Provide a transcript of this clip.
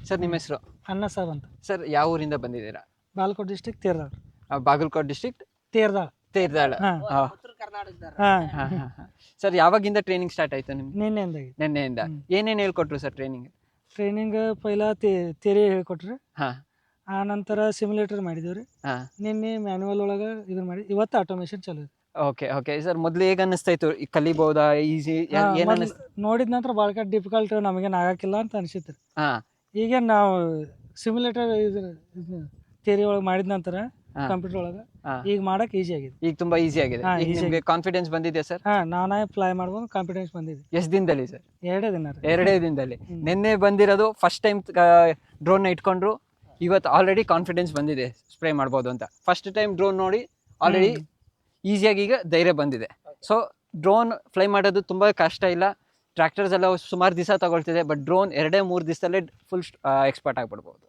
Sir ನಿಮ್ಮ ಹೆಸರು? ಅನ್ನ ಸಾಬ್ ಅಂತ. ಸರ್ ಯಾವ ಊರಿಂದ ಬಂದಿದ್ದೀರಾ? Bagalkote district Terdal. Bagalkote district Terdal. Terdal. Sir ಯಾವಾಗಿಂದ ಟ್ರೈನಿಂಗ್ ಸ್ಟಾರ್ಟ್ ಆಯ್ತು ನಿಮ್ಗೆ? ನಿನ್ನೆಯಿಂದ ನಿನ್ನೆಯಿಂದ. ಏನೇನು ಹೇಳ್ಕೊಟ್ರು ಸರ್ ಟ್ರೈನಿಂಗ್? ಟ್ರೈನಿಂಗ್ ಪೈಲಾ ತೇರಿ ಹೇಳ್ಕೊಟ್ರಿ. ಹಾ ಆ ನಂತರ ಸಿಮ್ಯುಲೇಟರ್ ಮಾಡಿದೀವ್ರಿ. ಹಾ ನಿನ್ನೆ ಮ್ಯಾನ್ಯುವಲ್ ಒಳಗೆ ಇದನ್ನ ಮಾಡಿ ಇವತ್ತು ಆಟೋಮೇಷನ್ ಚಾಲು ಇದೆ. ಓಕೆ ಓಕೆ ಸರ್, ಮೊದ್ಲು ಹೇಗೆ ಅನ್ನಿಸ್ತಾ ಇತ್ತು? ಕಲಿಬಹುದಾ? ಈಸಿ ಏನ್ ಅನ್ನಿಸ್ತು? ನೋಡಿದ ನಂತರ ಭಾಳ ಡಿಫಿಕಲ್ಟ್ ನಮಗೇನು ಆಗಕ್ಕಿಲ್ಲ ಅಂತ ಅನಿಸಿತ್ತು. ಹಾ ಈಗ ನಾವು ಸಿಮ್ಯುಲೇಟರ್ ತೇರಿ ಒಳಗೆ ಮಾಡಿದ ನಂತರ ಕಂಪ್ಯೂಟರ್ ಒಳಗೆ ಈಗ ಮಾಡಕ್ ಈಸಿ ಆಗಿದೆ. ಈಗ ತುಂಬಾ ಈಸಿ ಆಗಿದೆ. ಈಗ ನಿಮ್ಗೆ ಕಾನ್ಫಿಡೆನ್ಸ್ ಬಂದಿದೆ ಸರ್? ನಾನೇ ಫ್ಲೈ ಮಾಡ್ಬೋದು, ಕಾನ್ಫಿಡೆನ್ಸ್ ಬಂದಿದೆ. ಎಷ್ಟು ದಿನದಲ್ಲಿ ಸರ್? 2 ದಿನ. 2 ದಿನದಲ್ಲಿ. ನಿನ್ನೆ ಬಂದಿರೋದು ಫಸ್ಟ್ ಟೈಮ್ ಡ್ರೋನ್ ಇಟ್ಕೊಂಡ್ರು, ಇವತ್ತು ಆಲ್ರೆಡಿ ಕಾನ್ಫಿಡೆನ್ಸ್ ಬಂದಿದೆ ಸ್ಪ್ರೇ ಮಾಡ್ಬೋದು ಅಂತ. ಫಸ್ಟ್ ಟೈಮ್ ಡ್ರೋನ್ ನೋಡಿ ಆಲ್ರೆಡಿ ಈಸಿಯಾಗಿ ಈಗ ಧೈರ್ಯ ಬಂದಿದೆ. ಸೊ ಡ್ರೋನ್ ಫ್ಲೈ ಮಾಡೋದು ತುಂಬ ಕಷ್ಟ ಇಲ್ಲ. ಟ್ರ್ಯಾಕ್ಟರ್ಸ್ ಎಲ್ಲ ಸುಮಾರು ದಿವಸ ತಗೊಳ್ತಿದೆ, ಬಟ್ ಡ್ರೋನ್ 2-3 ದಿವಸದಲ್ಲೇ ಫುಲ್ ಎಕ್ಸ್ಪರ್ಟ್ ಆಗಿಬಿಡ್ಬೋದು.